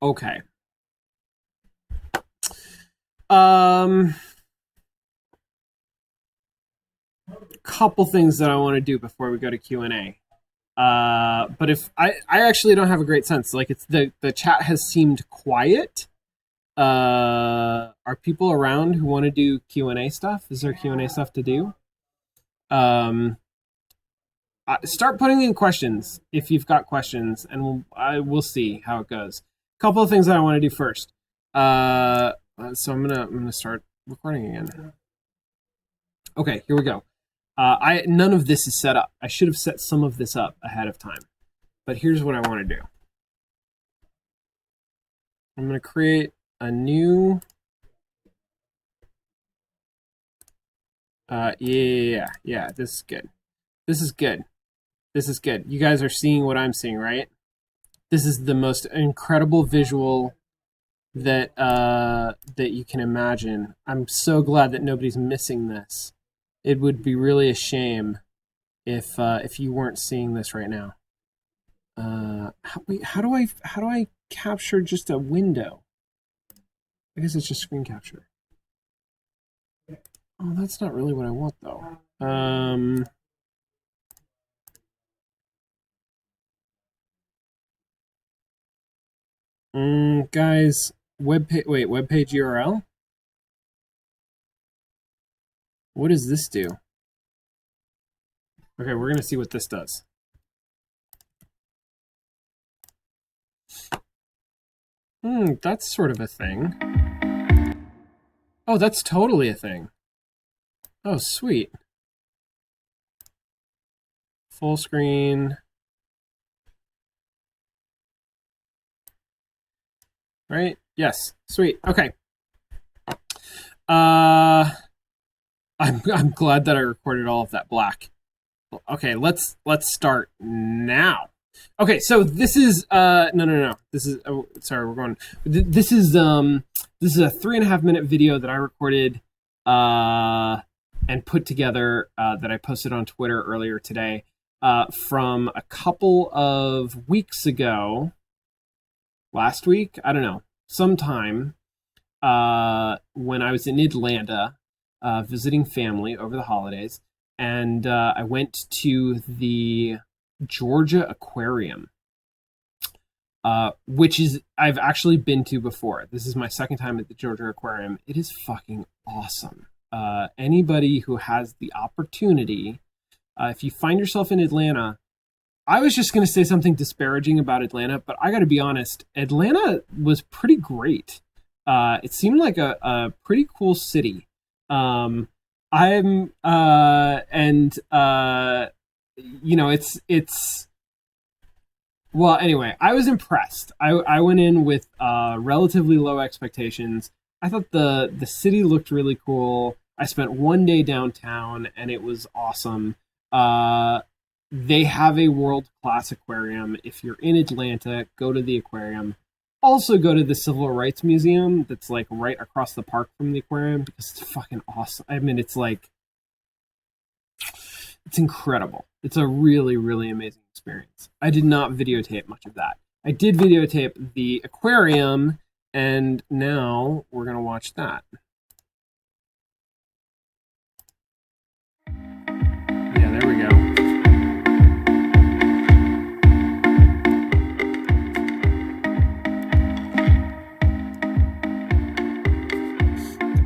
Okay. Couple things that I want to do before we go to Q&A. But if I actually don't have a great sense. Like, it's the chat has seemed quiet. Are people around who want to do Q&A stuff? Is there Q&A stuff to do? Start putting in questions if you've got questions, and we'll see how it goes. A couple of things that I want to do first. So I'm gonna start recording again. Okay, here we go. None of this is set up. I should have set some of this up ahead of time. But here's what I want to do. I'm going to create a new... Yeah, this is good. This is good. This is good. You guys are seeing what I'm seeing, right? This is the most incredible visual that you can imagine. I'm so glad that nobody's missing this. It would be really a shame if you weren't seeing this right now. How do I capture just a window? I guess it's just screen capture. Oh, that's not really what I want though. Guys, web page URL. What does this do? Okay, we're gonna see what this does. That's sort of a thing. Oh, that's totally a thing. Oh, sweet. Full screen. Right? Yes. Sweet. Okay. I'm glad that I recorded all of that black. Okay, let's start now. Okay, so this is no. This is sorry, we're going. This is a 3.5 minute video that I recorded and put together that I posted on Twitter earlier today from a couple of weeks ago. Last week, I don't know, sometime when I was in Atlanta visiting family over the holidays, and I went to the Georgia Aquarium, which is I've actually been to before. This is my second time at the Georgia Aquarium. It is fucking awesome. Anybody who has the opportunity, if you find yourself in Atlanta, I was just going to say something disparaging about Atlanta, but I got to be honest, Atlanta was pretty great. It seemed like a pretty cool city. You know, it's well, anyway, I was impressed. I went in with relatively low expectations. I thought the city looked really cool. I spent one day downtown and it was awesome. They have a world-class aquarium. If you're in Atlanta, go to the aquarium. Also go to the Civil Rights Museum that's like right across the park from the aquarium because it's fucking awesome. I mean, it's incredible. It's a really, really amazing experience. I did not videotape much of that. I did videotape the aquarium, and now we're going to watch that. Yeah, there we go.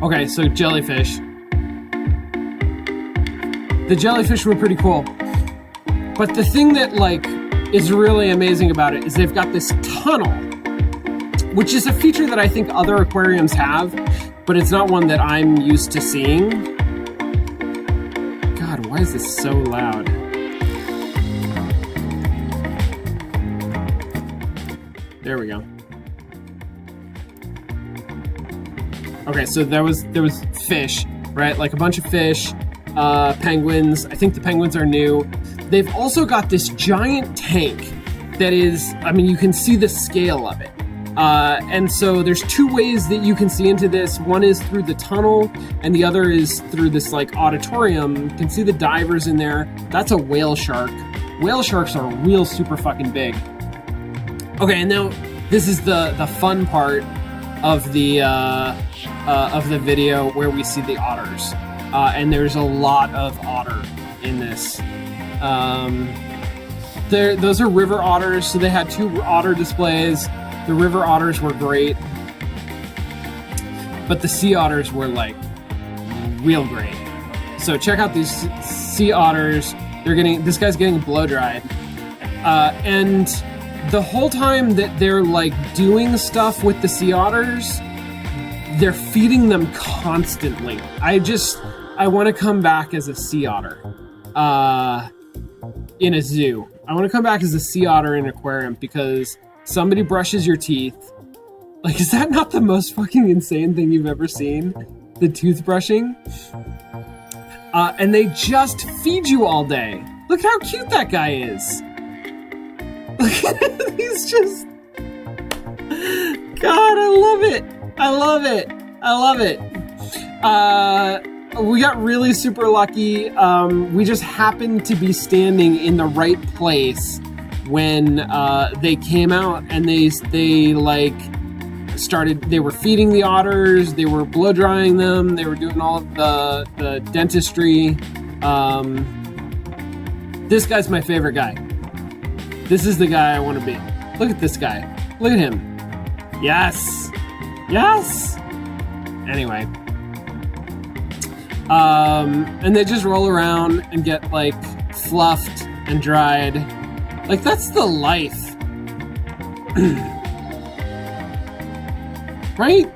Okay, so jellyfish. The jellyfish were pretty cool. But the thing that is really amazing about it is they've got this tunnel, which is a feature that I think other aquariums have, but it's not one that I'm used to seeing. God, why is this so loud? There we go. Okay, so there was fish, right? Like a bunch of fish, penguins. I think the penguins are new. They've also got this giant tank that is, I mean, you can see the scale of it. And so there's two ways that you can see into this. One is through the tunnel, and the other is through this auditorium. You can see the divers in there. That's a whale shark. Whale sharks are real super fucking big. Okay, and now This is the fun part of the video where we see the otters, and there's a lot of otter in this. Those are river otters, so they had 2 otter displays. The river otters were great, but the sea otters were like real great. So check out these sea otters. This guy's getting blow dried, and the whole time that they're like doing stuff with the sea otters, they're feeding them constantly. I want to come back as a sea otter in a zoo. I want to come back as a sea otter in an aquarium because somebody brushes your teeth. Like, is that not the most fucking insane thing you've ever seen? The toothbrushing? And they just feed you all day. Look how cute that guy is. Look, he's just... God, I love it. I love it. I love it. We got really super lucky. We just happened to be standing in the right place when they came out, and they like started. They were feeding the otters. They were blow drying them. They were doing all of the dentistry. This guy's my favorite guy. This is the guy I want to be. Look at this guy. Look at him. Yes. Yes. Anyway. And they just roll around and get like fluffed and dried. Like, that's the life. Right?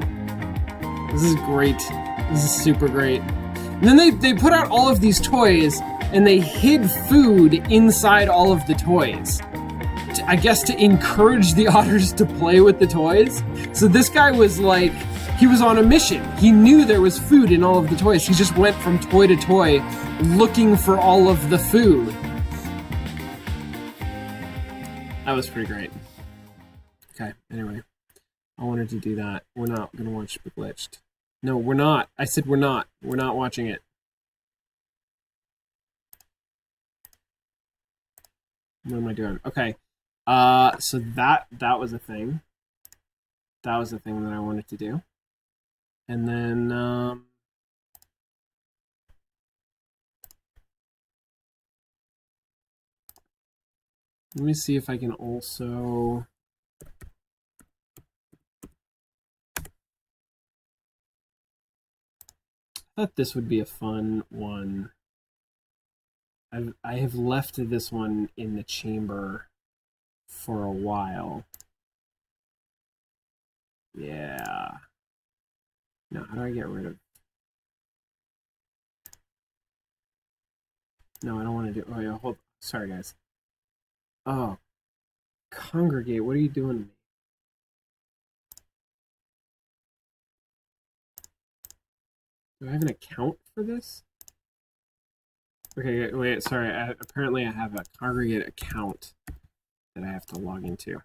This is great. This is super great. And then they put out all of these toys and they hid food inside all of the toys. I guess to encourage the otters to play with the toys. So this guy was like, he was on a mission. He knew there was food in all of the toys. He just went from toy to toy looking for all of the food. That was pretty great. Okay, anyway. I wanted to do that. We're not going to watch Bewitched. No, we're not. I said we're not. We're not watching it. What am I doing? Okay. So that was a thing. That was the thing that I wanted to do. And then let me see if I can also I thought this would be a fun one. I have left this one in the chamber for a while. Yeah. Now, how do I get rid of... No, I don't want to do... Oh, yeah, hold... Sorry, guys. Oh. Congregate, what are you doing to me? Do I have an account for this? Okay, wait, sorry. Apparently I have a Congregate account that I have to log into.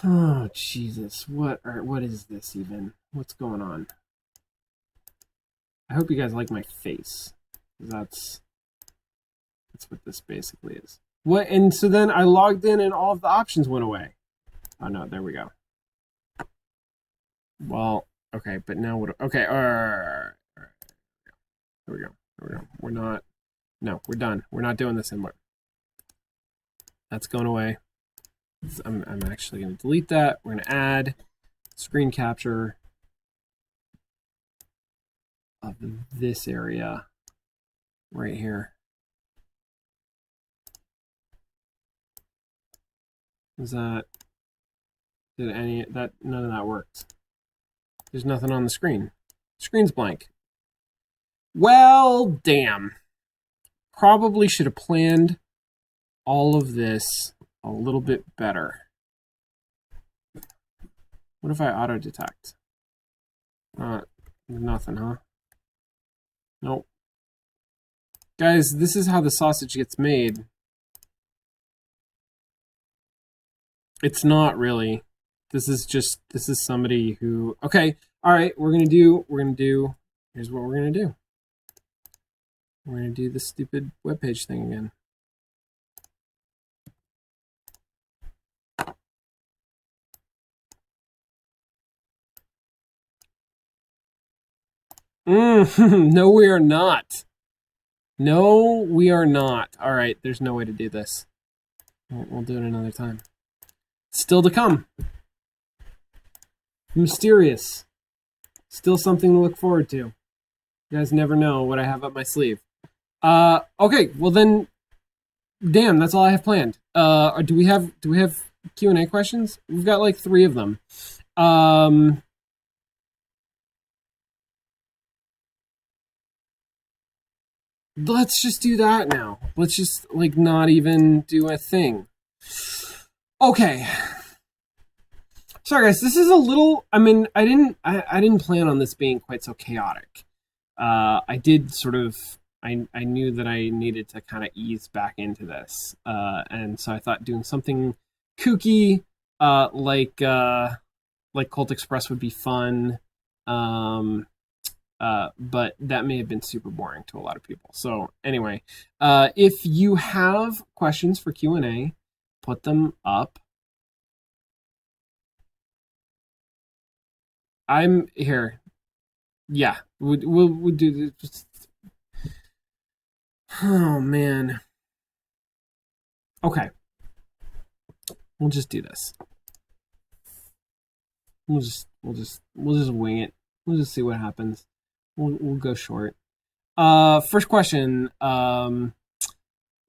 Oh, Jesus. What is this even? What's going on? I hope you guys like my face. That's what this basically is. What? And so then I logged in and all of the options went away. Oh, no, there we go. Well, okay, but now what? Okay, all right. There we go. We're not... No, we're done. We're not doing this anymore. That's going away. I'm actually going to delete that. We're going to add screen capture of this area right here. None of that worked. There's nothing on the screen. Screen's blank. Well, damn. Probably should have planned all of this a little bit better. What if I auto detect? Nothing, huh? Nope. Guys, this is how the sausage gets made. It's not really. This is somebody who... Okay, all right, here's what we're gonna do. We're going to do the stupid webpage thing again. No, we are not. No, we are not. All right, there's no way to do this. We'll do it another time. Still to come. Mysterious. Still something to look forward to. You guys never know what I have up my sleeve. Okay, well then, damn, that's all I have planned. Do we have Q&A questions? We've got like 3 of them. Let's just do that now. Let's just like not even do a thing. Okay. Sorry guys, this is a little, I mean, I didn't plan on this being quite so chaotic. I did sort of, I knew that I needed to kind of ease back into this. And so I thought doing something kooky, like Colt Express would be fun. But that may have been super boring to a lot of people. So anyway, if you have questions for Q&A, put them up. I'm here. Yeah, we'll do this. Oh man. Okay. We'll just do this. We'll just wing it. We'll just see what happens. We'll go short. First question.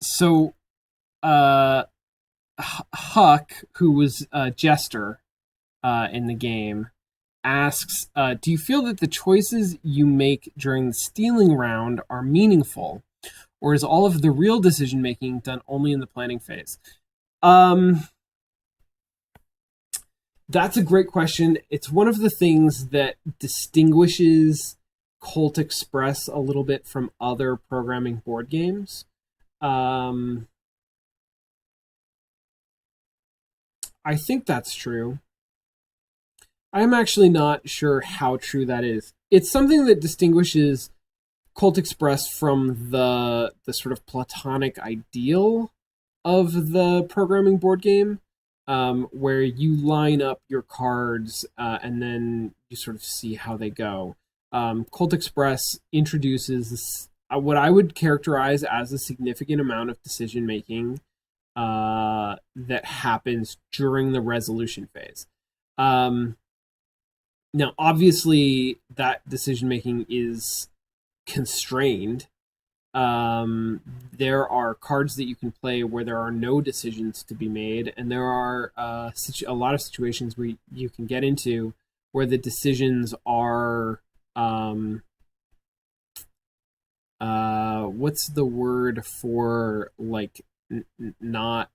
So Huck, who was Jester in the game, asks, do you feel that the choices you make during the stealing round are meaningful, or is all of the real decision making done only in the planning phase? That's a great question. It's one of the things that distinguishes Colt Express a little bit from other programming board games. I think that's true. I'm actually not sure how true that is. It's something that distinguishes Colt Express from the sort of platonic ideal of the programming board game, where you line up your cards and then you sort of see how they go. Colt Express introduces this, what I would characterize as a significant amount of decision making that happens during the resolution phase. Now, obviously, that decision making is constrained. There are cards that you can play where there are no decisions to be made, and there are a lot of situations where you can get into where the decisions are what's the word for like not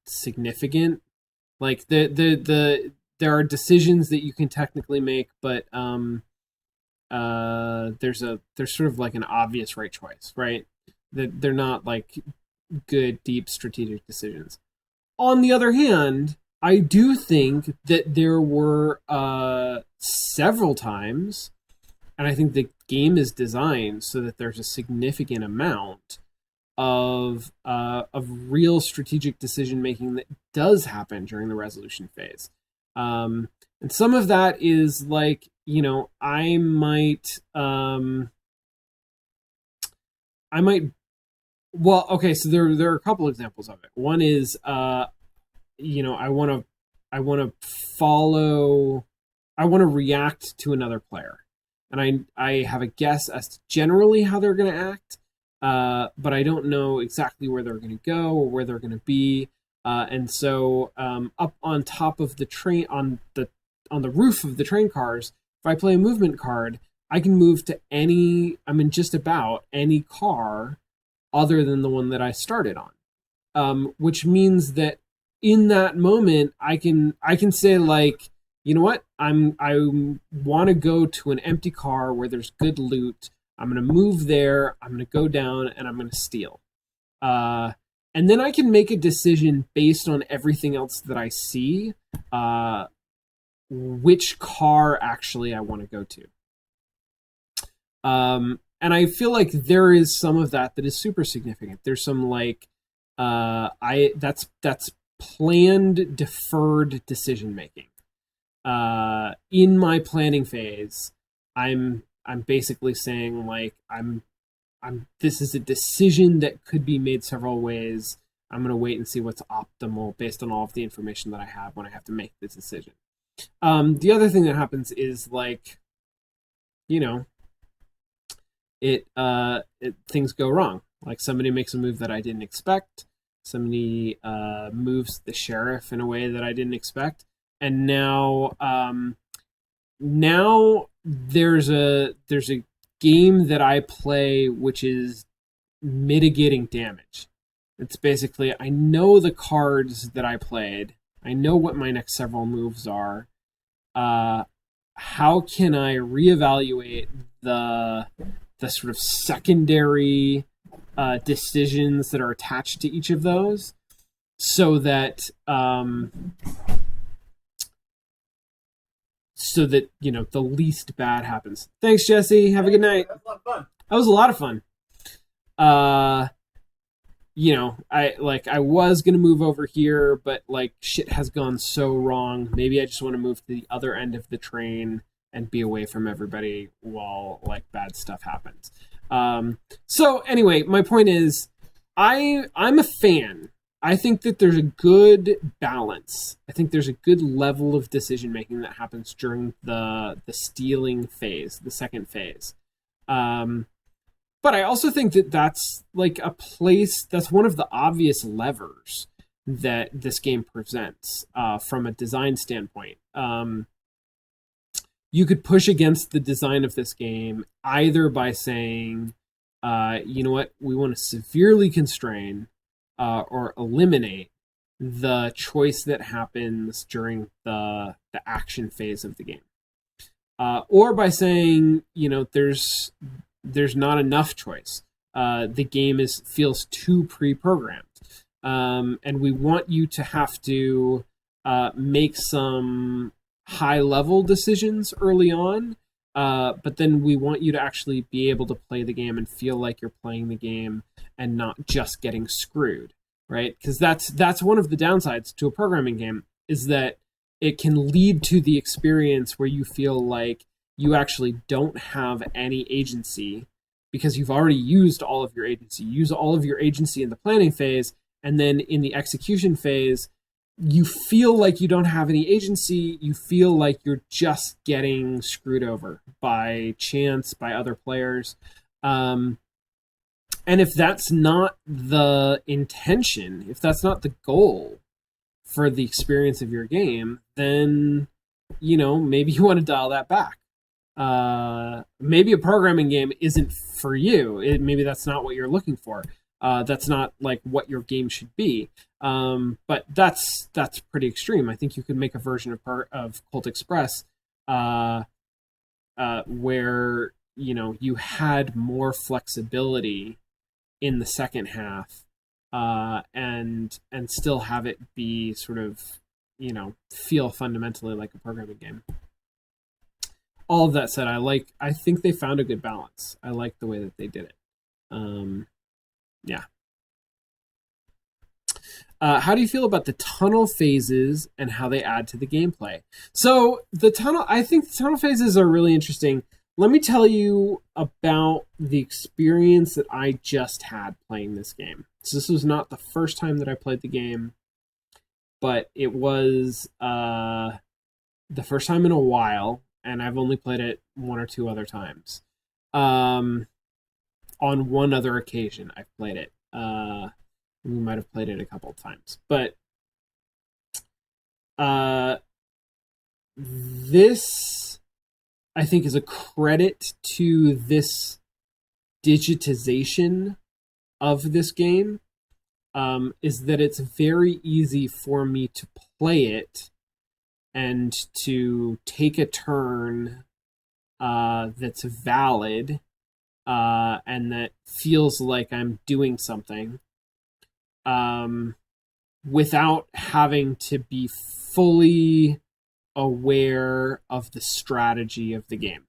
significant? Like the there are decisions that you can technically make, but there's sort of like an obvious right choice, right? That they're not like good, deep strategic decisions. On the other hand, I do think that there were several times, and I think the game is designed so that there's a significant amount of real strategic decision making that does happen during the resolution phase. And some of that is like, you know, I might well, okay, so there are a couple examples of it. One is you know, I want to react to another player, and I have a guess as to generally how they're going to act, but I don't know exactly where they're going to go or where they're going to be, and so up on top of the train, on the roof of the train cars, if I play a movement card, I can move to just about any car other than the one that I started on, which means that in that moment, I can say like, you know what, I want to go to an empty car where there's good loot. I'm going to move there. I'm going to go down and I'm going to steal. And then I can make a decision based on everything else that I see, which car actually I want to go to. and I feel like there is some of that is super significant. There's some like that's planned deferred decision making. In my planning phase, I'm basically saying like this is a decision that could be made several ways. I'm going to wait and see what's optimal based on all of the information that I have when I have to make this decision. The other thing that happens is like, you know, things go wrong. Like somebody makes a move that I didn't expect. Somebody moves the sheriff in a way that I didn't expect, and now there's a game that I play which is mitigating damage. It's basically, I know the cards that I played. I know what my next several moves are. How can I reevaluate the sort of secondary decisions that are attached to each of those, so that you know the least bad happens. Thanks, Jesse. Have a good night. That was a lot of fun. That was a lot of fun. You know, I was gonna move over here, but like shit has gone so wrong. Maybe I just want to move to the other end of the train and be away from everybody while like bad stuff happens. So anyway, my point is, I'm a fan. I think that there's a good balance. I think there's a good level of decision making that happens during the stealing phase, the second phase. But I also think that that's like a place, that's one of the obvious levers that this game presents from a design standpoint. You could push against the design of this game either by saying, you know what, we want to severely constrain or eliminate the choice that happens during the action phase of the game. Or by saying, you know, there's not enough choice. The game feels too pre-programmed. And we want you to have to make some high-level decisions early on, but then we want you to actually be able to play the game and feel like you're playing the game and not just getting screwed, right? Because that's one of the downsides to a programming game, is that it can lead to the experience where you feel like you actually don't have any agency because you've already used all of your agency. You use all of your agency in the planning phase, and then in the execution phase, you feel like you don't have any agency. You feel like you're just getting screwed over by chance, by other players. And if that's not the intention, if that's not the goal for the experience of your game, then, you know, maybe you want to dial that back. Maybe a programming game isn't for you. Maybe that's not what you're looking for. That's not like what your game should be. But that's pretty extreme. I think you could make a version of Colt Express where, you know, you had more flexibility in the second half, and still have it be sort of, you know, feel fundamentally like a programming game. All of that said, I think they found a good balance. I like the way that they did it. Yeah. How do you feel about the tunnel phases and how they add to the gameplay? So I think the tunnel phases are really interesting. Let me tell you about the experience that I just had playing this game. So this was not the first time that I played the game, but it was the first time in a while, and I've only played it one or two other times. On one other occasion, I've played it. We might have played it a couple of times. But this, I think, is a credit to this digitization of this game, is that it's very easy for me to play it and to take a turn that's valid and that feels like I'm doing something, without having to be fully aware of the strategy of the game.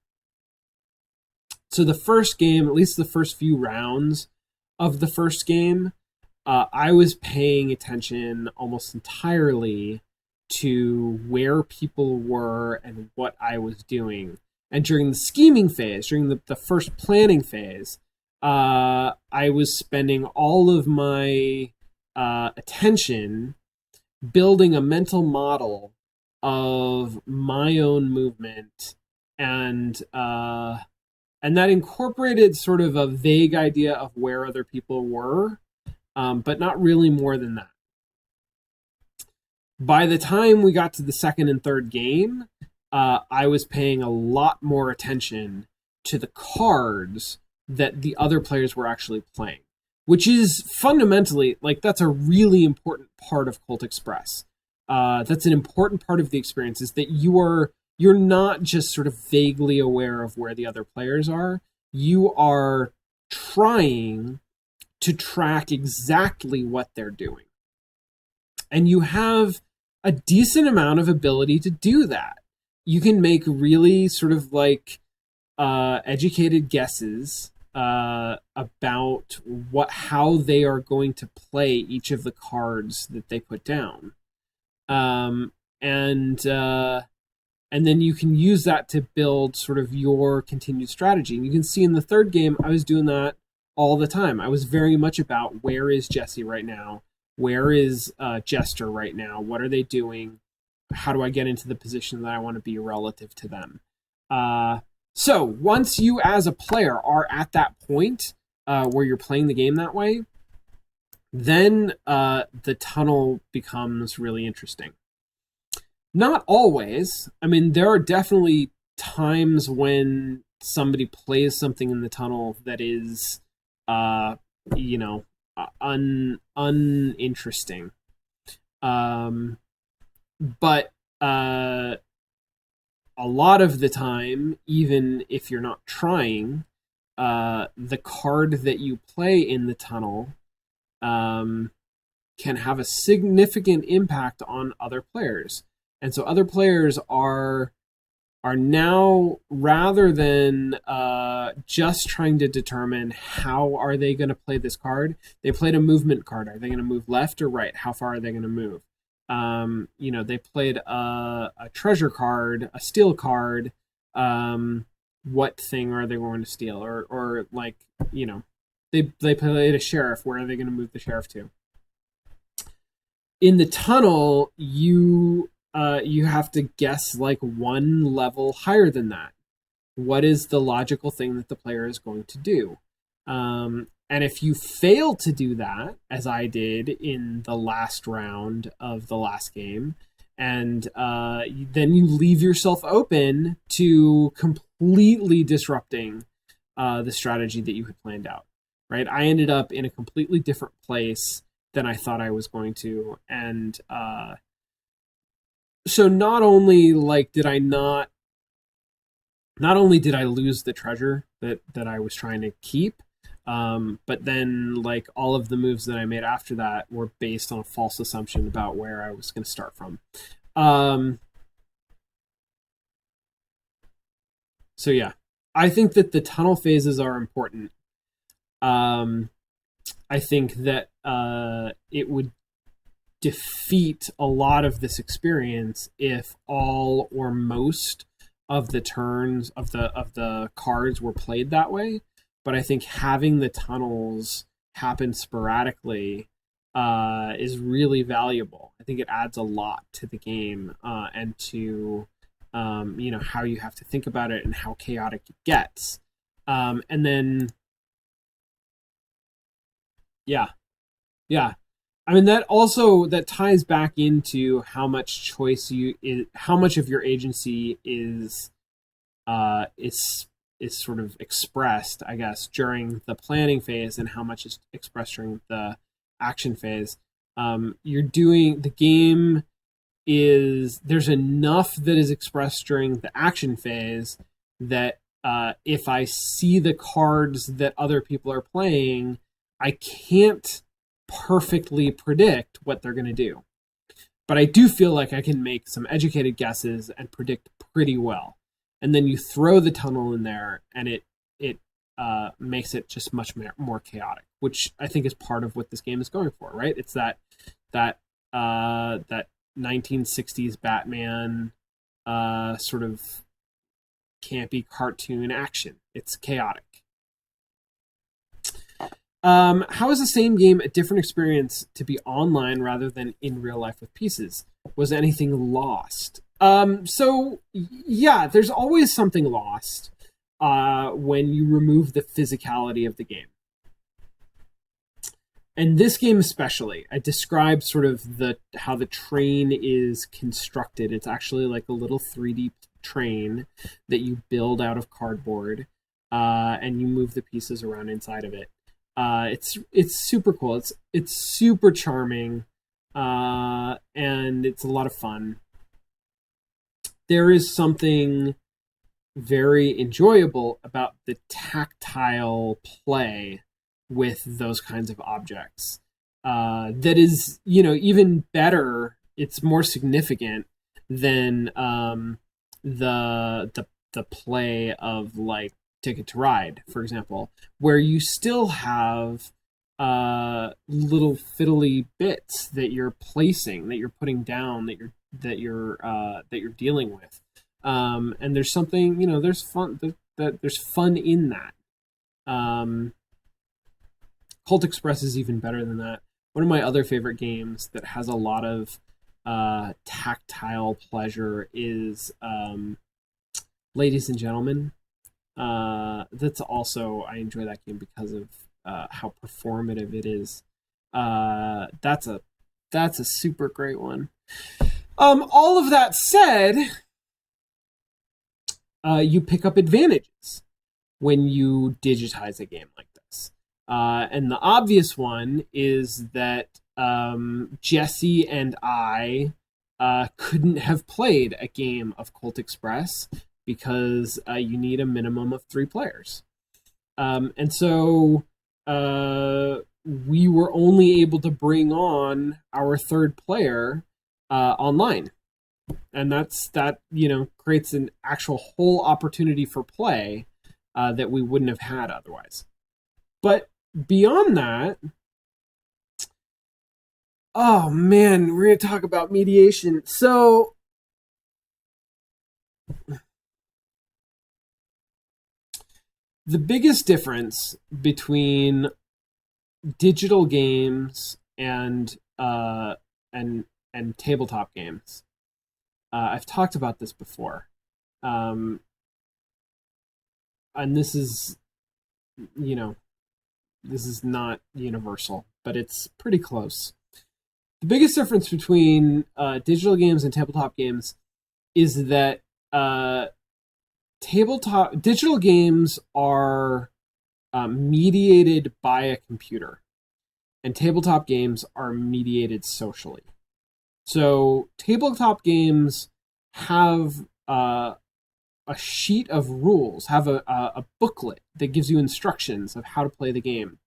So the first game, at least the first few rounds of the first game, I was paying attention almost entirely to where people were and what I was doing. And during the scheming phase, during the first planning phase, I was spending all of my attention building a mental model of my own movement, and that incorporated sort of a vague idea of where other people were, but not really more than that. By the time we got to the second and third game, I was paying a lot more attention to the cards that the other players were actually playing, which is fundamentally, like, that's a really important part of Colt Express. That's an important part of the experience, is that you're not just sort of vaguely aware of where the other players are. You are trying to track exactly what they're doing. And you have a decent amount of ability to do that. You can make really sort of like educated guesses about how they are going to play each of the cards that they put down. And then you can use that to build sort of your continued strategy. And you can see in the third game, I was doing that all the time. I was very much about, where is Jesse right now? Where is Jester right now? What are they doing? How do I get into the position that I want to be relative to them? So once you as a player are at that point where you're playing the game that way, then the tunnel becomes really interesting. Not always. I mean, there are definitely times when somebody plays something in the tunnel that is, uninteresting. But a lot of the time, even if you're not trying, the card that you play in the tunnel can have a significant impact on other players. And so other players are now, rather than just trying to determine how are they going to play this card, they played a movement card. Are they going to move left or right? How far are they going to move? They played a treasure card, a steal card. What thing are they going to steal? Or they played a sheriff. Where are they going to move the sheriff to? In the tunnel, you have to guess like one level higher than that. What is the logical thing that the player is going to do? And if you fail to do that, as I did in the last round of the last game, and then you leave yourself open to completely disrupting the strategy that you had planned out, right? I ended up in a completely different place than I thought I was going to. And so not only did I lose the treasure that I was trying to keep, but then like all of the moves that I made after that were based on a false assumption about where I was going to start from. So yeah, I think that the tunnel phases are important. I think that it would defeat a lot of this experience if all or most of the turns of the cards were played that way. But I think having the tunnels happen sporadically is really valuable. I think it adds a lot to the game and to how you have to think about it and how chaotic it gets. And then yeah. I mean, that ties back into how much choice how much of your agency is sort of expressed, I guess, during the planning phase, and how much is expressed during the action phase. The game there's enough that is expressed during the action phase that if I see the cards that other people are playing, I can't perfectly predict what they're going to do. But I do feel like I can make some educated guesses and predict pretty well. And then you throw the tunnel in there, and it makes it just much more chaotic, which I think is part of what this game is going for, right? It's that 1960s Batman sort of campy cartoon action. It's chaotic. How is the same game a different experience to be online rather than in real life with pieces? Was anything lost? So yeah, there's always something lost when you remove the physicality of the game. And this game especially, I described sort of how the train is constructed. It's actually like a little 3D train that you build out of cardboard, and you move the pieces around inside of it. It's super cool. It's super charming, and it's a lot of fun. There is something very enjoyable about the tactile play with those kinds of objects. That is, even better. It's more significant than the play of like Ticket to Ride, for example, where you still have little fiddly bits that you're placing, that you're putting down, that you're dealing with, and there's something, there's fun there's fun in that. Colt Express is even better than that. One of my other favorite games that has a lot of tactile pleasure is Ladies and Gentlemen. That's also, I enjoy that game because of how performative it is. That's a super great one. All of that said, you pick up advantages when you digitize a game like this. And the obvious one is that Jesse and I couldn't have played a game of Colt Express because you need a minimum of 3 players. And so we were only able to bring on our 3rd player online. And that creates an actual whole opportunity for play that we wouldn't have had otherwise. But beyond that, oh man, we're going to talk about mediation. So the biggest difference between digital games and tabletop games, I've talked about this before, and this is, this is not universal, but it's pretty close. The biggest difference between digital games and tabletop games is that digital games are mediated by a computer, and tabletop games are mediated socially. So tabletop games have a sheet of rules, have a booklet that gives you instructions of how to play the game.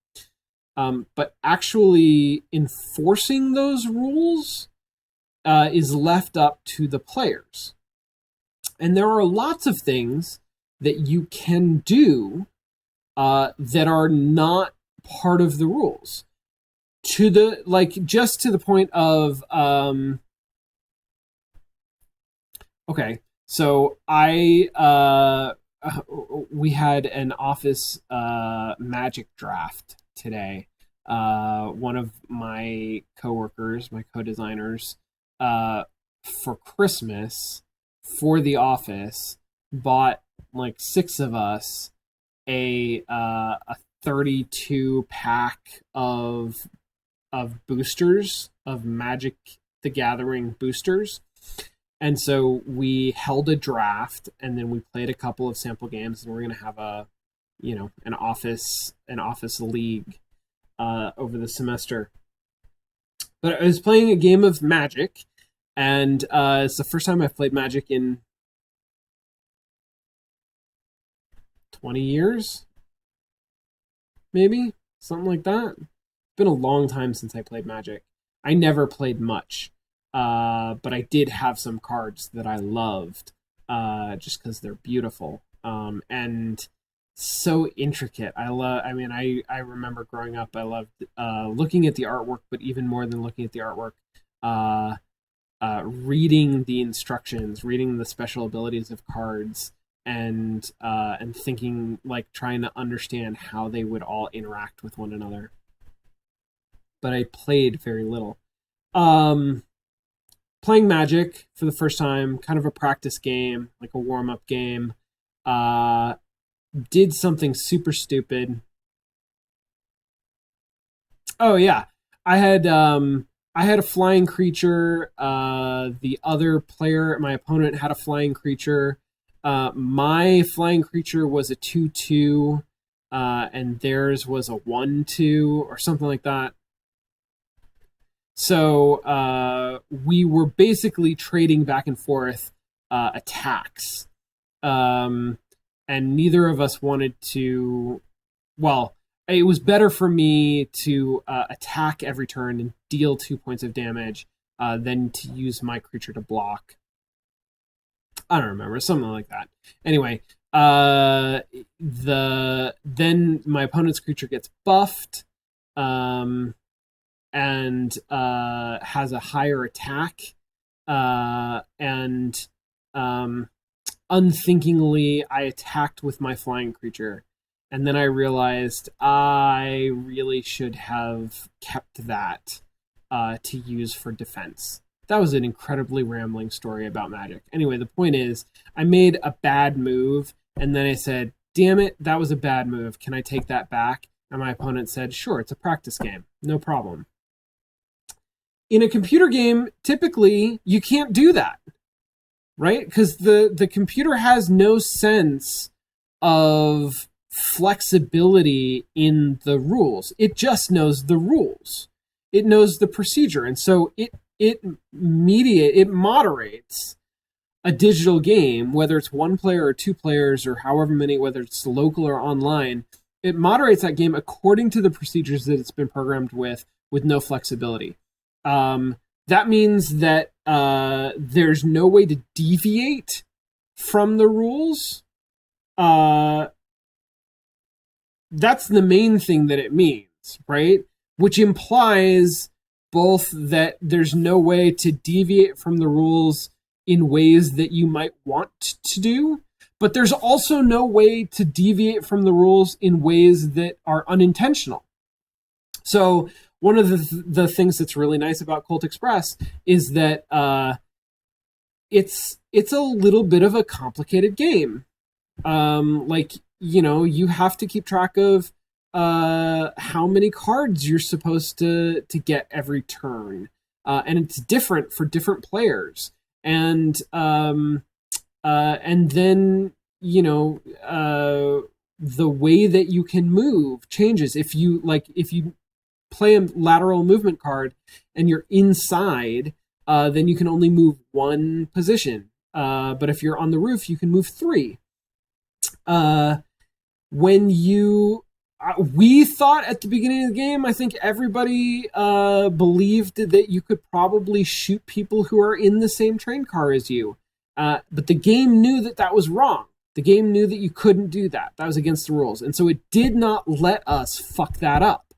But actually enforcing those rules is left up to the players. And there are lots of things that you can do that are not part of the rules. Just to the point of, okay, so we had an office Magic draft today. One of my coworkers, my co-designers, for Christmas, for the office, bought like 6 of us a 32 pack of boosters, of Magic the Gathering boosters. And so we held a draft, and then we played a couple of sample games, and we're going to have an office league over the semester. But I was playing a game of Magic, and it's the first time I've played Magic in 20 years, maybe, something like that. It's been a long time since I played Magic. I never played much, but I did have some cards that I loved, just because they're beautiful. And so intricate. I mean, I remember growing up, I loved looking at the artwork, but even more than looking at the artwork, uh, reading the instructions, reading the special abilities of cards, and thinking, like, trying to understand how they would all interact with one another. But I played very little. Um, Playing Magic for the first time, kind of a practice game, like a warm up game. Uh, did something super stupid. Oh yeah, I had I had a flying creature. The other player, my opponent, had a flying creature. My flying creature was a 2/2, and theirs was a 1/2 or something like that. So we were basically trading back and forth attacks, um, and neither of us wanted to. Well, it was better for me to attack every turn and deal 2 points of damage than to use my creature to block. I don't remember, something like that. Anyway, then my opponent's creature gets buffed, um, and has a higher attack, and unthinkingly I attacked with my flying creature, and then I realized I really should have kept that to use for defense. That was an incredibly rambling story about Magic. Anyway, the point is, I made a bad move, and then I said, damn it, that was a bad move. Can I take that back? And my opponent said, sure, it's a practice game. No problem. In a computer game, typically, you can't do that, right? Because the computer has no sense of flexibility in the rules. It just knows the rules. It knows the procedure, and so it moderates a digital game, whether it's one player or two players or however many, whether it's local or online. It moderates that game according to the procedures that it's been programmed with no flexibility. That means that there's no way to deviate from the rules. That's the main thing that it means, right? Which implies both that there's no way to deviate from the rules in ways that you might want to do, but there's also no way to deviate from the rules in ways that are unintentional. So one of the things that's really nice about Colt Express is that it's a little bit of a complicated game. Like, you have to keep track of how many cards you're supposed to get every turn, and it's different for different players. And then the way that you can move changes. If you play a lateral movement card and you're inside, then you can only move one position. But if you're on the roof, you can move three. When we thought at the beginning of the game, I think everybody believed that you could probably shoot people who are in the same train car as you. But the game knew that was wrong. The game knew that you couldn't do that. That was against the rules. And so it did not let us fuck that up,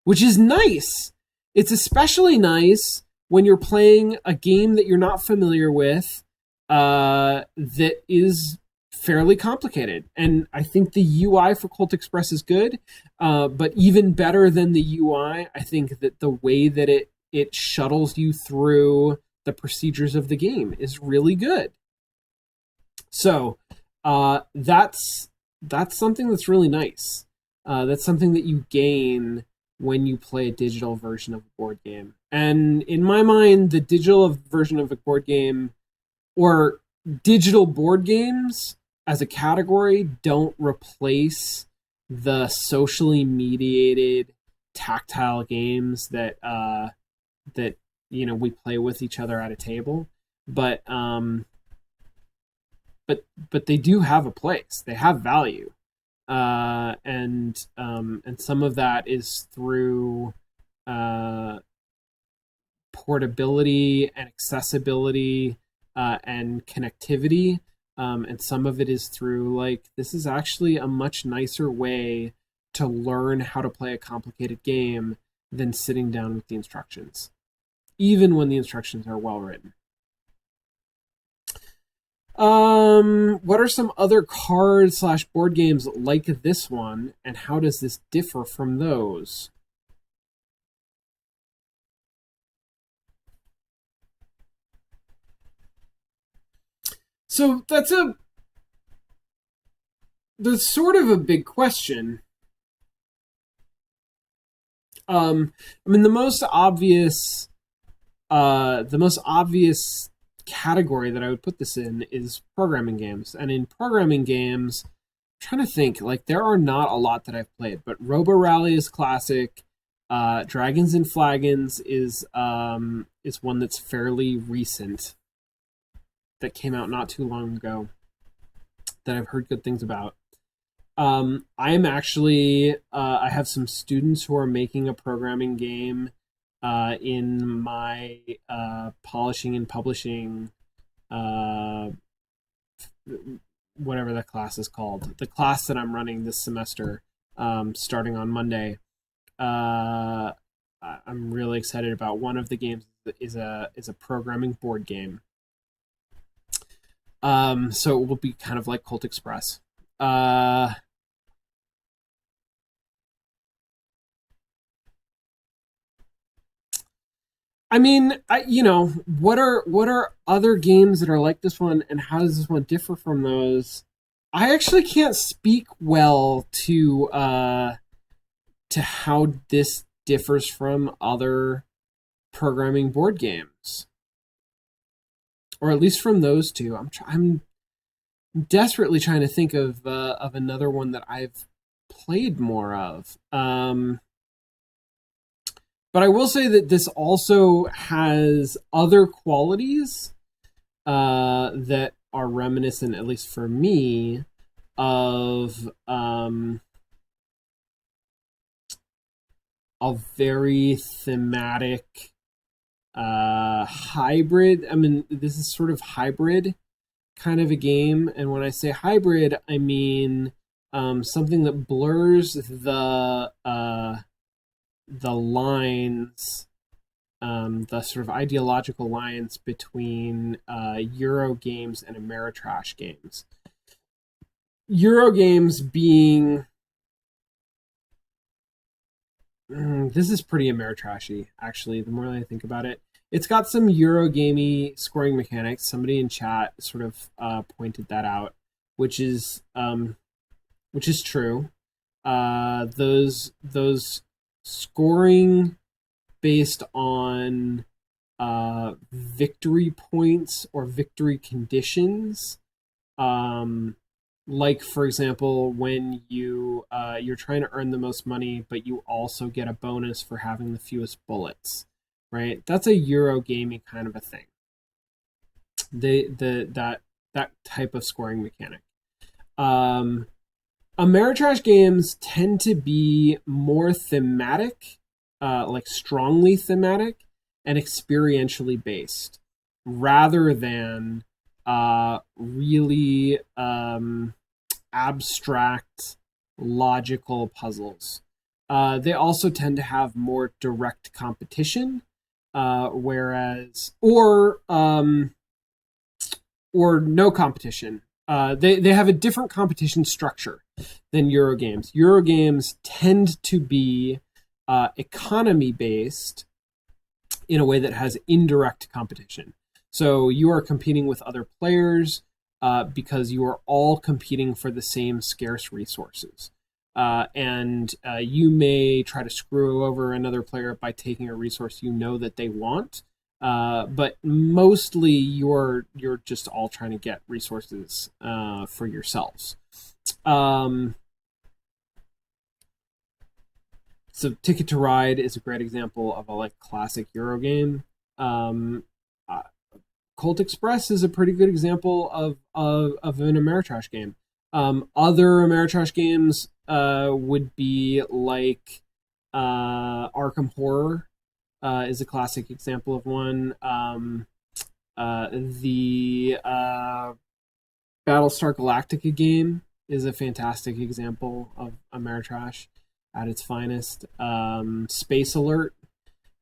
which is nice. It's especially nice when you're playing a game that you're not familiar with, that is fairly complicated. And I think the UI for Colt Express is good, but even better than the UI, I think that the way that it shuttles you through the procedures of the game is really good. So that's something that's really nice. That's something that you gain when you play a digital version of a board game. And in my mind, the digital version of a board game, or digital board games as a category, don't replace the socially mediated tactile games that we play with each other at a table. But they do have a place. They have value. And some of that is through portability and accessibility and connectivity. And some of it is through like, this is actually a much nicer way to learn how to play a complicated game than sitting down with the instructions, even when the instructions are well written. What are some other card/board games like this one, and how does this differ from those? So that's sort of a big question. I mean, the most obvious category that I would put this in is programming games. And in programming games, I'm trying to think, like, there are not a lot that I've played, but Robo Rally is classic. Dragons and Flagons is one that's fairly recent, that came out not too long ago, that I've heard good things about. I'm actually I have some students who are making a programming game in my polishing and publishing, whatever that class is called, the class that I'm running this semester, starting on Monday. I'm really excited about one of the games. Is a programming board game. So it will be kind of like Colt Express. I mean, what are other games that are like this one, and how does this one differ from those? I actually can't speak well to how this differs from other programming board games, or at least from those two. I'm desperately trying to think of another one that I've played more of. But I will say that this also has other qualities that are reminiscent, at least for me, of a very thematic hybrid. I mean, this is sort of hybrid kind of a game. And when I say hybrid, I mean something that blurs the lines, the sort of ideological lines between Euro games and Ameritrash games. Euro games being, this is pretty Ameritrashy, actually, the more I think about it. It's got some Euro gamey scoring mechanics. Somebody in chat sort of pointed that out, which is true. Those scoring based on victory points or victory conditions, like, for example, when you're trying to earn the most money, but you also get a bonus for having the fewest bullets, right? That's a Euro gaming kind of a thing. That type of scoring mechanic. Ameritrash games tend to be more thematic, like strongly thematic and experientially based, rather than really abstract logical puzzles. They also tend to have more direct competition, whereas or no competition. They have a different competition structure than Eurogames. Eurogames tend to be economy based in a way that has indirect competition. So you are competing with other players because you are all competing for the same scarce resources. And you may try to screw over another player by taking a resource you know that they want. But mostly you're just all trying to get resources for yourselves. So Ticket to Ride is a great example of a like classic Euro game. Colt Express is a pretty good example of an Ameritrash game. Other Ameritrash games would be like Arkham Horror is a classic example of one. The Battlestar Galactica game is a fantastic example of Ameritrash at its finest. Space Alert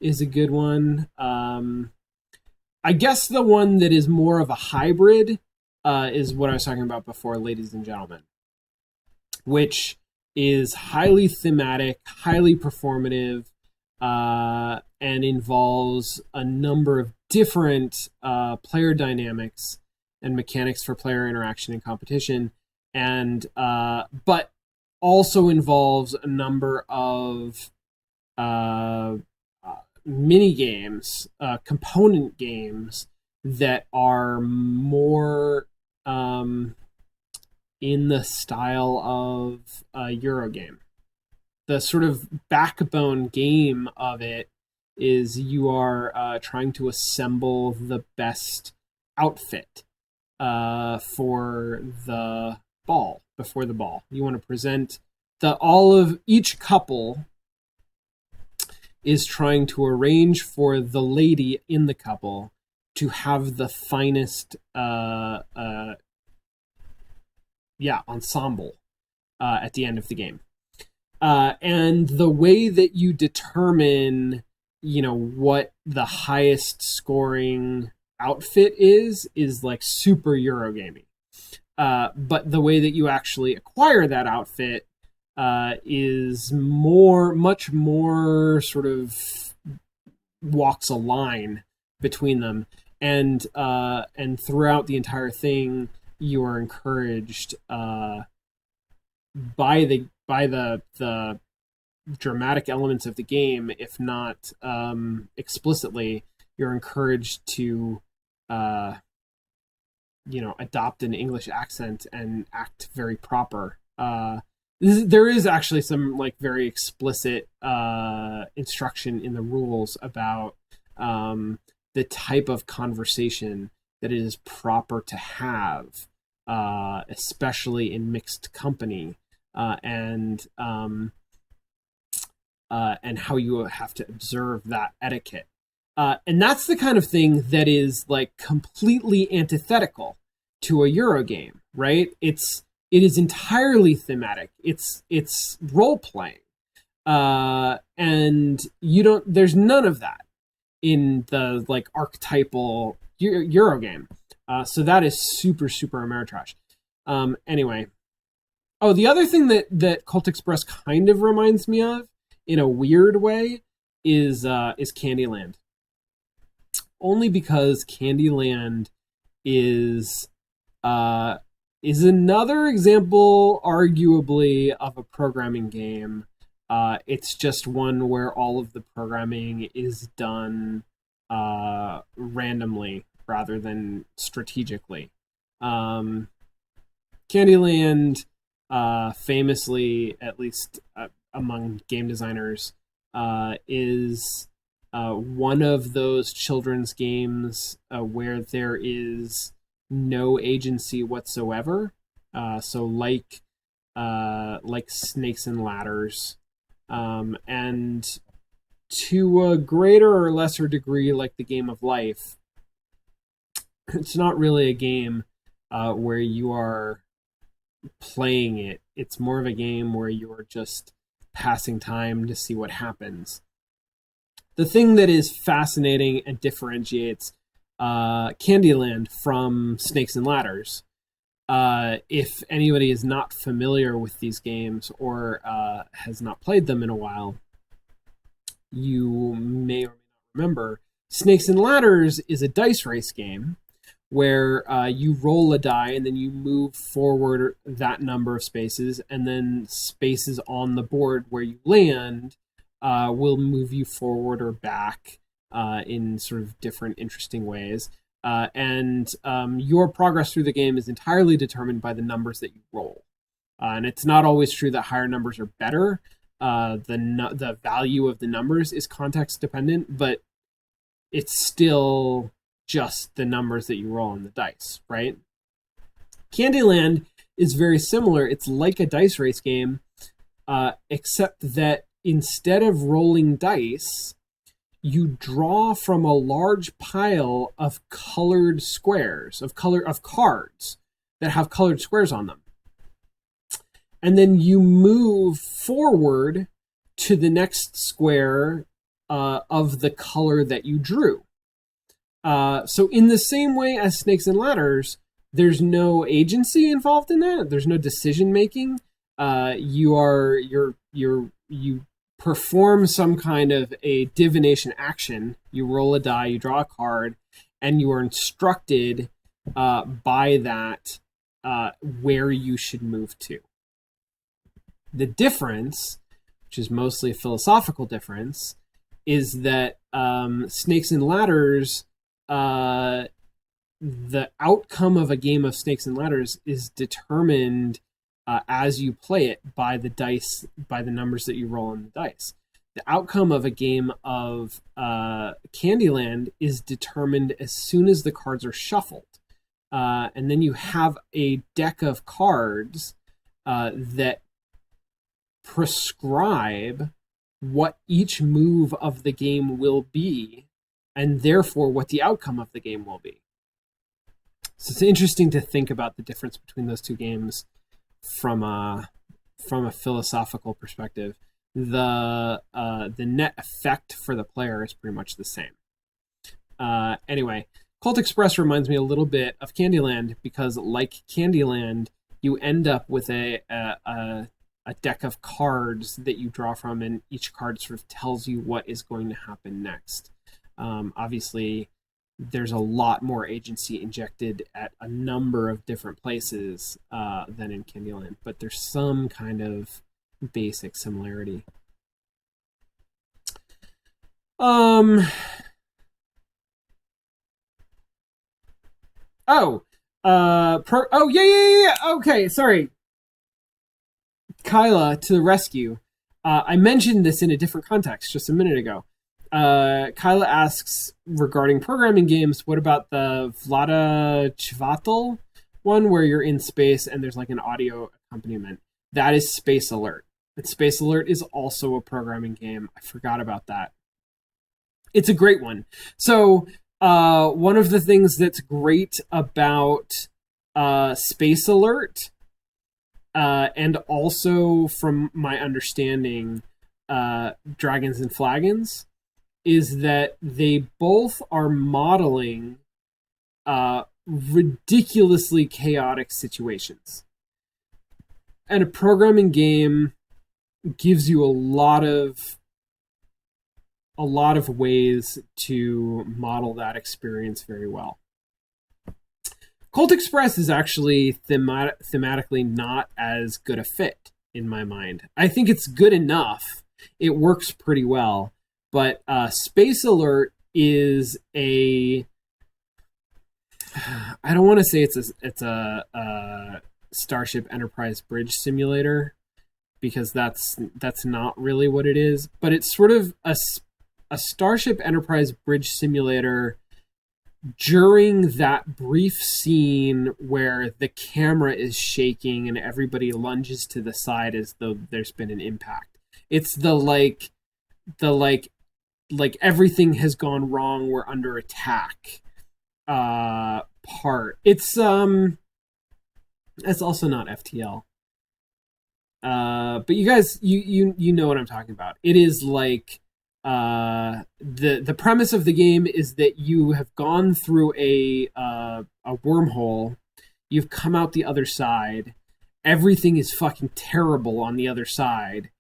is a good one. I guess the one that is more of a hybrid is what I was talking about before, ladies and gentlemen, which is highly thematic, highly performative, and involves a number of different player dynamics and mechanics for player interaction and competition, and but also involves a number of mini games, component games that are more in the style of a Eurogame. The sort of backbone game of it is you are trying to assemble the best outfit for the ball, before the ball. You want to present each couple is trying to arrange for the lady in the couple to have the finest ensemble at the end of the game. And the way that you determine, what the highest scoring outfit is like super Eurogaming. But the way that you actually acquire that outfit is much more sort of walks a line between them, and throughout the entire thing, you are encouraged by the dramatic elements of the game, if not explicitly, you're encouraged to adopt an English accent and act very proper. There is actually some very explicit instruction in the rules about the type of conversation that it is proper to have, especially in mixed company, and how you have to observe that etiquette. And that's the kind of thing that is completely antithetical to a Eurogame, right? It is entirely thematic. It's role playing, and there's none of that in the archetypal Eurogame. So that is super, super Ameritrash. Anyway, the other thing that Colt Express kind of reminds me of in a weird way is Candyland. Only because Candyland is another example, arguably, of a programming game. It's just one where all of the programming is done randomly rather than strategically. Candyland, famously, at least among game designers, is one of those children's games where there is no agency whatsoever. So like Snakes and Ladders, and to a greater or lesser degree, like the Game of Life, it's not really a game where you are playing it. It's more of a game where you are just passing time to see what happens. The thing that is fascinating and differentiates Candyland from Snakes and Ladders, if anybody is not familiar with these games or has not played them in a while, you may or may not remember, Snakes and Ladders is a dice race game where you roll a die and then you move forward that number of spaces, and then spaces on the board where you land will move you forward or back in sort of different interesting ways. And your progress through the game is entirely determined by the numbers that you roll. And it's not always true that higher numbers are better. The value of the numbers is context dependent, but it's still just the numbers that you roll on the dice, right? Candyland is very similar. It's like a dice race game, except that instead of rolling dice, you draw from a large pile of colored squares, of cards that have colored squares on them. And then you move forward to the next square of the color that you drew. So in the same way as Snakes and Ladders, there's no agency involved in that. There's no decision making. You perform some kind of a divination action. You roll a die, you draw a card, and you are instructed by that where you should move to. The difference, which is mostly a philosophical difference, is that Snakes and Ladders, the outcome of a game of Snakes and Ladders is determined as you play it by the dice, by the numbers that you roll on the dice. The outcome of a game of Candyland is determined as soon as the cards are shuffled. And then you have a deck of cards that prescribe what each move of the game will be, and therefore what the outcome of the game will be. So it's interesting to think about the difference between those two games from a philosophical perspective. The net effect for the player is pretty much the same. Anyway, Colt Express reminds me a little bit of Candyland because, like Candyland, you end up with a deck of cards that you draw from, and each card sort of tells you what is going to happen next. Obviously, there's a lot more agency injected at a number of different places than in Candyland, but there's some kind of basic similarity. Yeah. Okay, sorry. Kyla to the rescue. I mentioned this in a different context just a minute ago. Kyla asks regarding programming games, what about the Vlada Chvátil one where you're in space and there's like an audio accompaniment? That is Space Alert. And Space Alert is also a programming game. I forgot about that. It's a great one. So one of the things that's great about Space Alert, and also from my understanding, Dragons and Flagons, is that they both are modeling ridiculously chaotic situations. And a programming game gives you a lot of ways to model that experience very well. Colt Express is actually thematically not as good a fit in my mind. I think it's good enough. It works pretty well. But Space Alert is I don't want to say it's a Starship Enterprise bridge simulator, because that's not really what it is. But it's sort of a Starship Enterprise bridge simulator during that brief scene where the camera is shaking and everybody lunges to the side as though there's been an impact. It's the everything has gone wrong, we're under attack part. It's also not FTL. But you guys, you know what I'm talking about. It is like the premise of the game is that you have gone through a wormhole, you've come out the other side, everything is fucking terrible on the other side.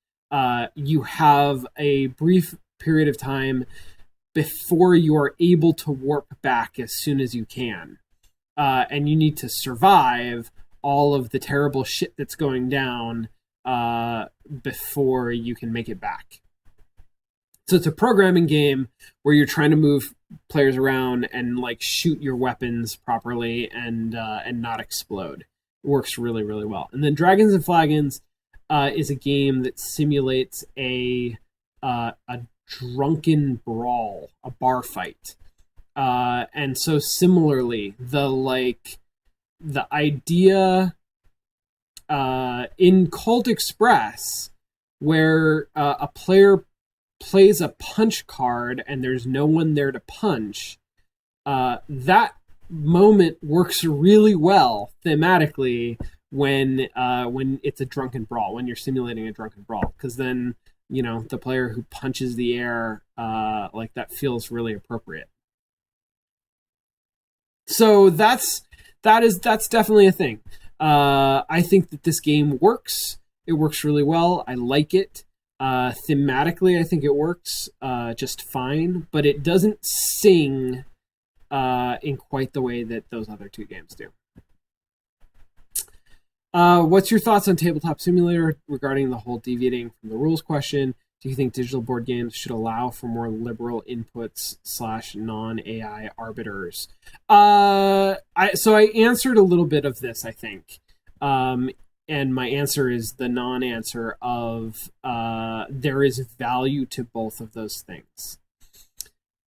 You have a brief period of time before you are able to warp back as soon as you can. And you need to survive all of the terrible shit that's going down before you can make it back. So it's a programming game where you're trying to move players around and like shoot your weapons properly and not explode. It works really, really well. And then Dragons and Flagons is a game that simulates a drunken brawl, a bar fight. And so similarly, the idea in Colt Express where a player plays a punch card and there's no one there to punch, that moment works really well thematically when it's a drunken brawl, when you're simulating a drunken brawl, because then the player who punches the air like that feels really appropriate. So that's definitely a thing. I think that this game works. It works really well. I like it. Thematically, I think it works just fine, but it doesn't sing in quite the way that those other two games do. What's your thoughts on Tabletop Simulator regarding the whole deviating from the rules question? Do you think digital board games should allow for more liberal inputs / non-AI arbiters? So I answered a little bit of this, I think. And my answer is the non-answer of there is value to both of those things.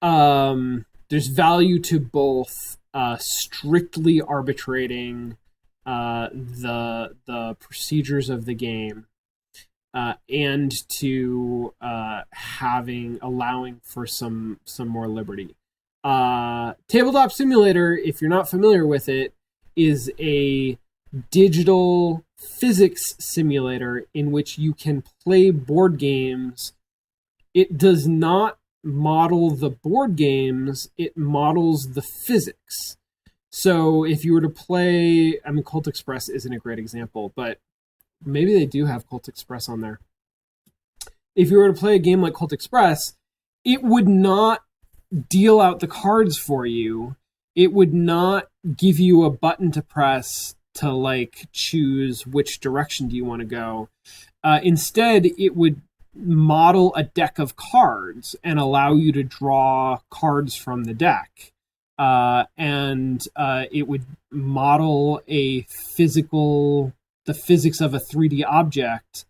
There's value to both strictly arbitrating the procedures of the game and to allowing for some more liberty. Tabletop Simulator, if you're not familiar with it, is a digital physics simulator in which you can play board games. It does not model the board games, it models the physics. So if you were to play, Colt Express isn't a great example, but maybe they do have Colt Express on there. If you were to play a game like Colt Express, it would not deal out the cards for you. It would not give you a button to press to choose which direction do you want to go. Instead, it would model a deck of cards and allow you to draw cards from the deck. And it would model the physics of a 3D object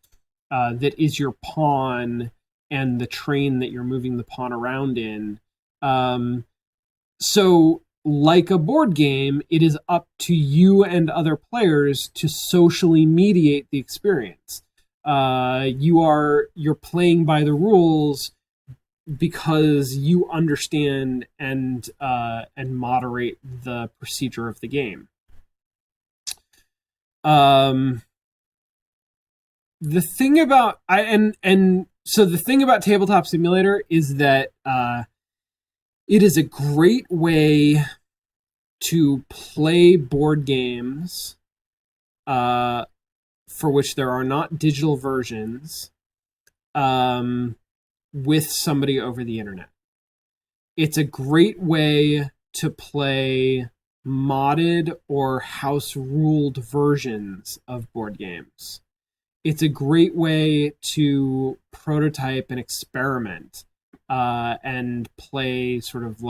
that is your pawn and the train that you're moving the pawn around in. So like a board game, it is up to you and other players to socially mediate the experience. You're playing by the rules because you understand and moderate the procedure of the game. The thing about the thing about Tabletop Simulator is that it is a great way to play board games for which there are not digital versions with somebody over the internet. It's a great way to play modded or house-ruled versions of board games. It's a great way to prototype and experiment and play sort of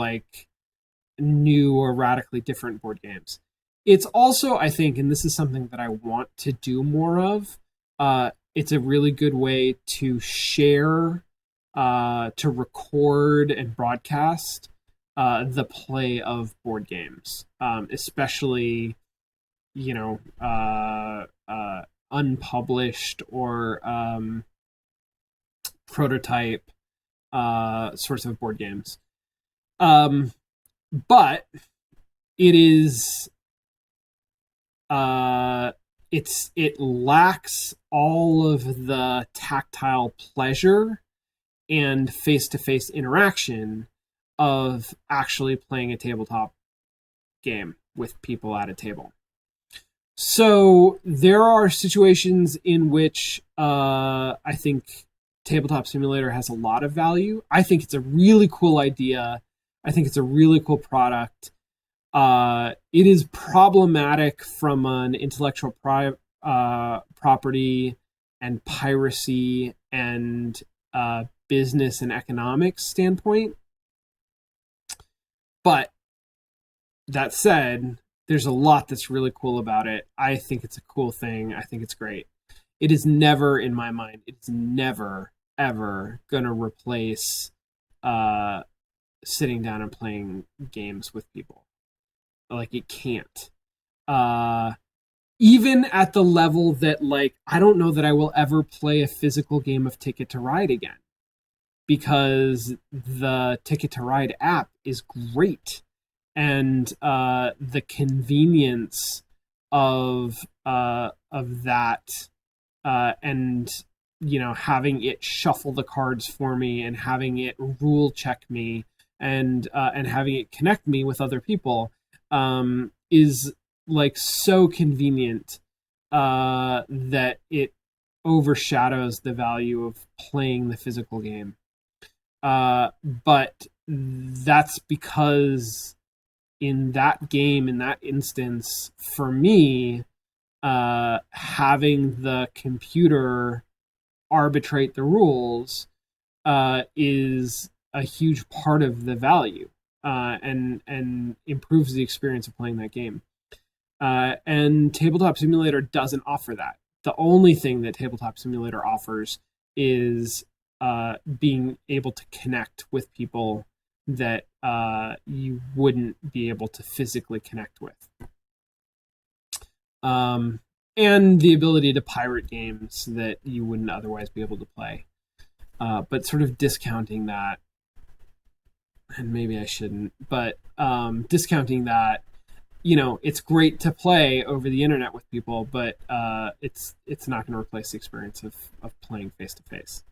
new or radically different board games. It's also, I think, and this is something that I want to do more of, it's a really good way to share, to record and broadcast the play of board games, especially, unpublished or prototype sorts of board games. But it is it lacks all of the tactile pleasure and face-to-face interaction of actually playing a tabletop game with people at a table. So there are situations in which I think Tabletop Simulator has a lot of value. I think it's a really cool idea. I think it's a really cool product. It is problematic from an intellectual property and piracy and business and economics standpoint. But that said, there's a lot that's really cool about it. I think it's a cool thing. I think it's great. It is never, in my mind, it's never, ever going to replace sitting down and playing games with people. It can't. Even at the level that, I don't know that I will ever play a physical game of Ticket to Ride again, because the Ticket to Ride app is great. and the convenience of that, and having it shuffle the cards for me, and having it rule check me, and having it connect me with other people, is like so convenient that it overshadows the value of playing the physical game. But that's because in that game, in that instance, for me, having the computer arbitrate the rules is a huge part of the value, and improves the experience of playing that game. And Tabletop Simulator doesn't offer that. The only thing that Tabletop Simulator offers is being able to connect with people that you wouldn't be able to physically connect with. And the ability to pirate games that you wouldn't otherwise be able to play. But sort of discounting that, and maybe I shouldn't, but discounting that, it's great to play over the internet with people, but it's not going to replace the experience of playing face to face.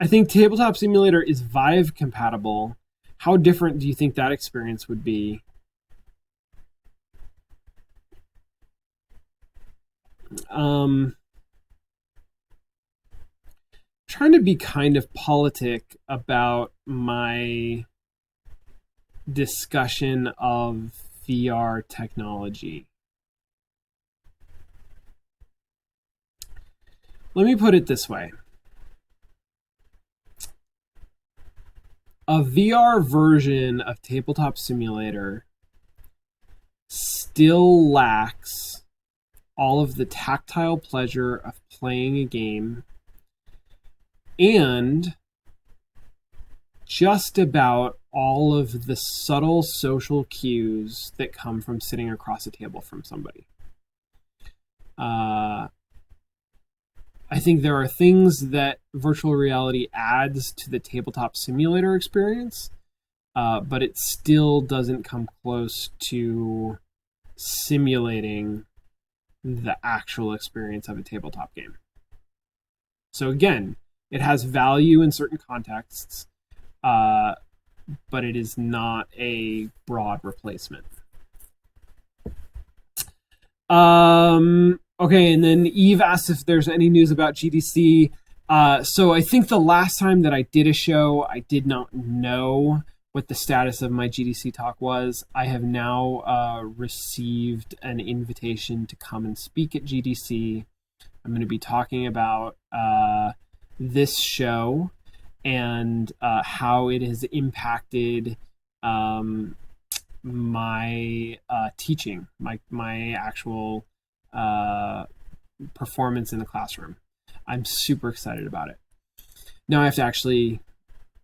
I think Tabletop Simulator is Vive compatible. How different do you think that experience would be? Trying to be kind of politic about my discussion of VR technology. Let me put it this way. A VR version of Tabletop Simulator still lacks all of the tactile pleasure of playing a game, and just about all of the subtle social cues that come from sitting across a table from somebody. I think there are things that virtual reality adds to the Tabletop Simulator experience, but it still doesn't come close to simulating the actual experience of a tabletop game. So again, it has value in certain contexts, but it is not a broad replacement. Okay, and then Eve asks if there's any news about GDC. So I think the last time that I did a show, I did not know what the status of my GDC talk was. I have now received an invitation to come and speak at GDC. I'm going to be talking about this show and how it has impacted my teaching, my actual performance in the classroom. I'm super excited about it. Now I have to actually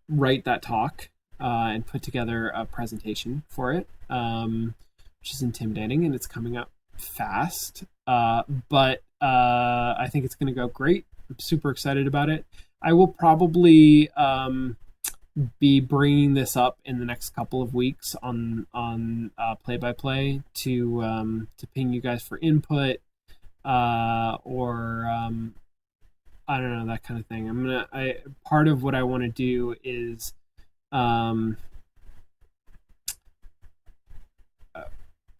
write that talk and put together a presentation for it, which is intimidating, and it's coming up fast. But I think it's going to go great. I'm super excited about it. I will probably be bringing this up in the next couple of weeks on Play by Play to ping you guys for input, or I don't know, that kind of thing. Part of what I want to do is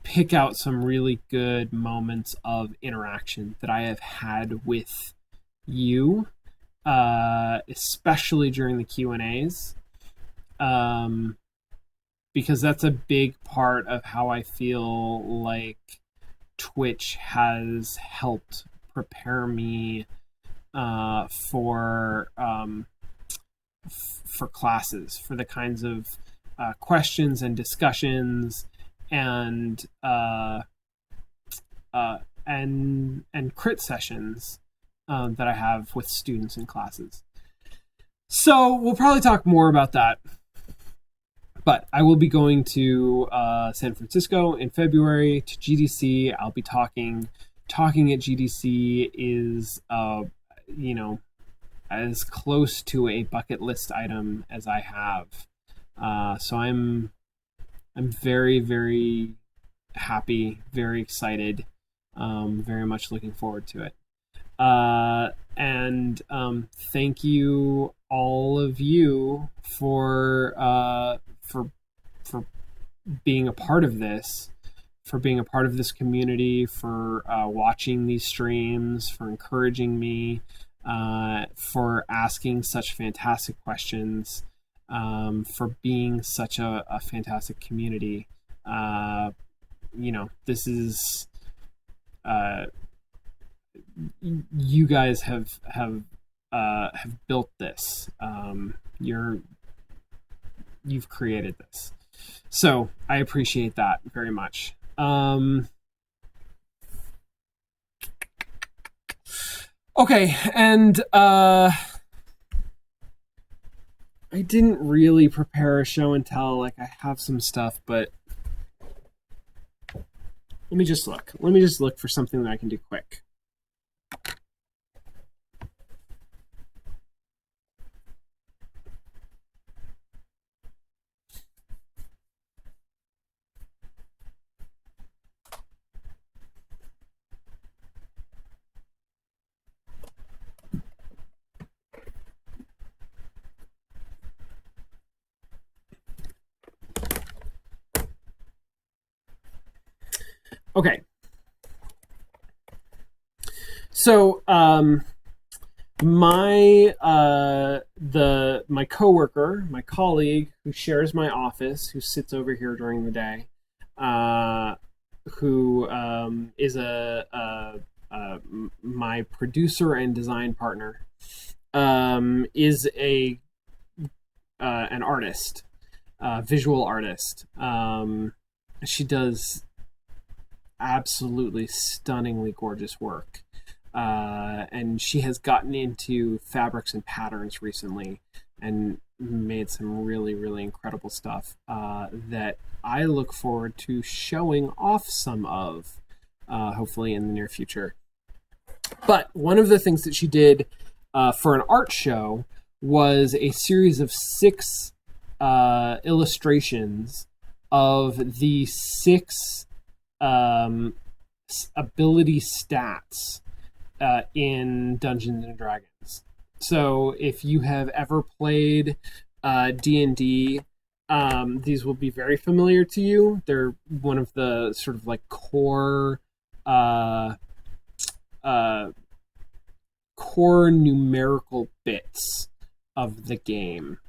pick out some really good moments of interaction that I have had with you, especially during the Q&As, because that's a big part of how I feel like Twitch has helped prepare me for classes, for the kinds of questions and discussions and crit sessions that I have with students in classes. So we'll probably talk more about that. But I will be going to San Francisco in February to GDC. I'll be talking at GDC is as close to a bucket list item as I have. So I'm very, very happy, very excited, very much looking forward to it. And thank you, all of you, for being a part of this, for being a part of this community, for watching these streams, for encouraging me, for asking such fantastic questions, for being such a fantastic community. This is you guys have built this. You've created this, so I appreciate that very much. Okay, and I didn't really prepare a show and tell. Like, I have some stuff, but let me just look. Let me just look for something that I can do quick. Okay. So my coworker, my colleague who shares my office, who sits over here during the day, who is my producer and design partner, is an artist, visual artist. She does absolutely stunningly gorgeous work, and she has gotten into fabrics and patterns recently and made some really, really incredible stuff that I look forward to showing off some of, hopefully in the near future. But one of the things that she did for an art show was a series of 6 illustrations of the 6 ability stats in Dungeons and Dragons. So if you have ever played D&D, these will be very familiar to you. They're one of the sort of like core numerical bits of the game.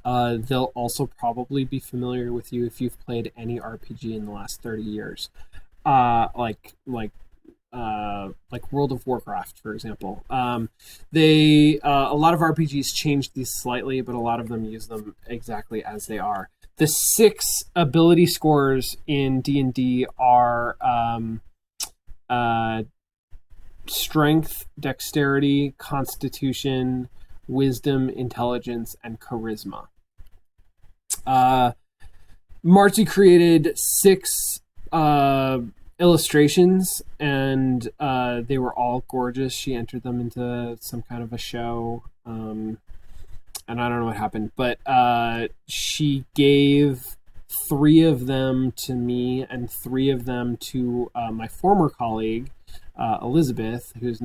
They'll also probably be familiar with you if you've played any RPG in the last 30 years, like World of Warcraft, for example. A lot of RPGs changed these slightly, but a lot of them use them exactly as they are. The 6 ability scores in D&D are strength, dexterity, constitution, wisdom, intelligence, and charisma. Marcy created 6 illustrations, and they were all gorgeous. She entered them into some kind of a show, and I don't know what happened, but she gave 3 of them to me and 3 of them to my former colleague, Elizabeth, who's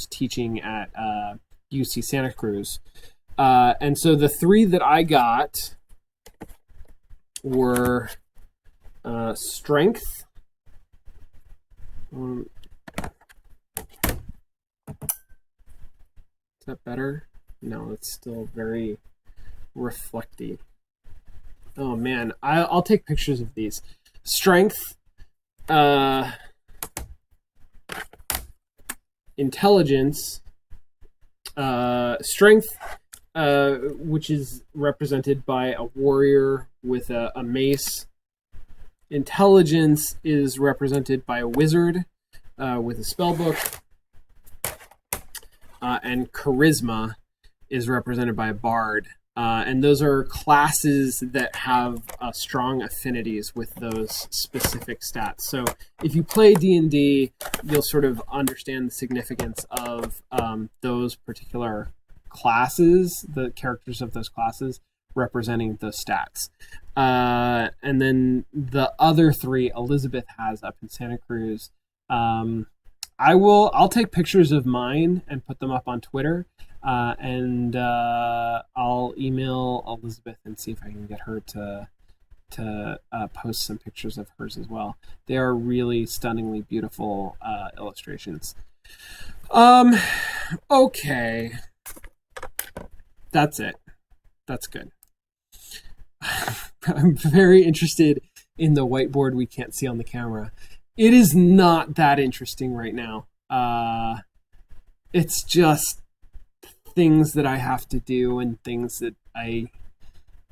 teaching at UC Santa Cruz. And so the 3 that I got were strength. Is that better? No, it's still very reflecty. Oh man, I'll take pictures of these. Strength, intelligence, strength, which is represented by a warrior with a mace. Intelligence is represented by a wizard with a spellbook. And charisma is represented by a bard And those are classes that have strong affinities with those specific stats. So if you play D&D, you'll sort of understand the significance of those particular classes, the characters of those classes representing those stats. And then the other three Elizabeth has up in Santa Cruz. I'll take pictures of mine and put them up on Twitter. And I'll email Elizabeth and see if I can get her to post some pictures of hers as well. They are really stunningly beautiful illustrations. Okay. That's it. That's good. I'm very interested in the whiteboard we can't see on the camera. It is not that interesting right now. It's just things that I have to do and things that I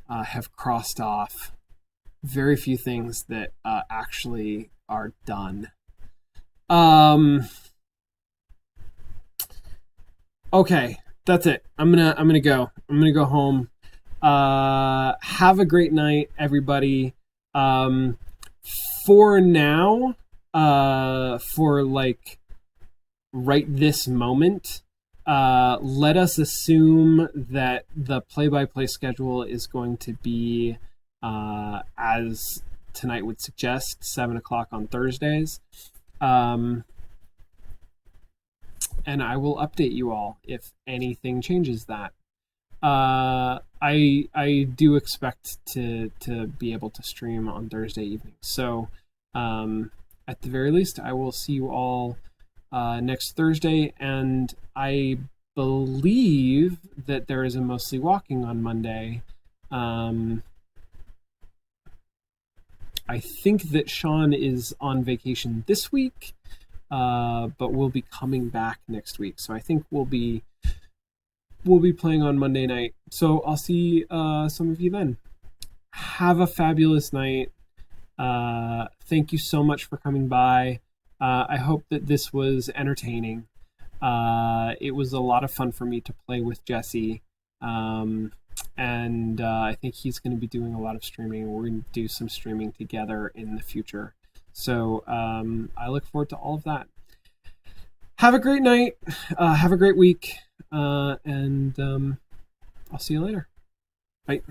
have crossed off. Very few things that actually are done. Okay, that's it. I'm gonna go. I'm gonna go home. Have a great night, everybody. For now, for like right this moment, let us assume that the play-by-play schedule is going to be, as tonight would suggest, 7 o'clock on Thursdays. And I will update you all if anything changes that. I do expect to be able to stream on Thursday evening. So at the very least, I will see you all next Thursday, and I believe that there is a Mostly Walking on Monday. I think that Sean is on vacation this week, but we'll be coming back next week. So I think we'll be playing on Monday night. So I'll see some of you then. Have a fabulous night. Thank you so much for coming by. I hope that this was entertaining. It was a lot of fun for me to play with Jesse. And I think he's going to be doing a lot of streaming. We're going to do some streaming together in the future. So I look forward to all of that. Have a great night. Have a great week. And I'll see you later. Bye.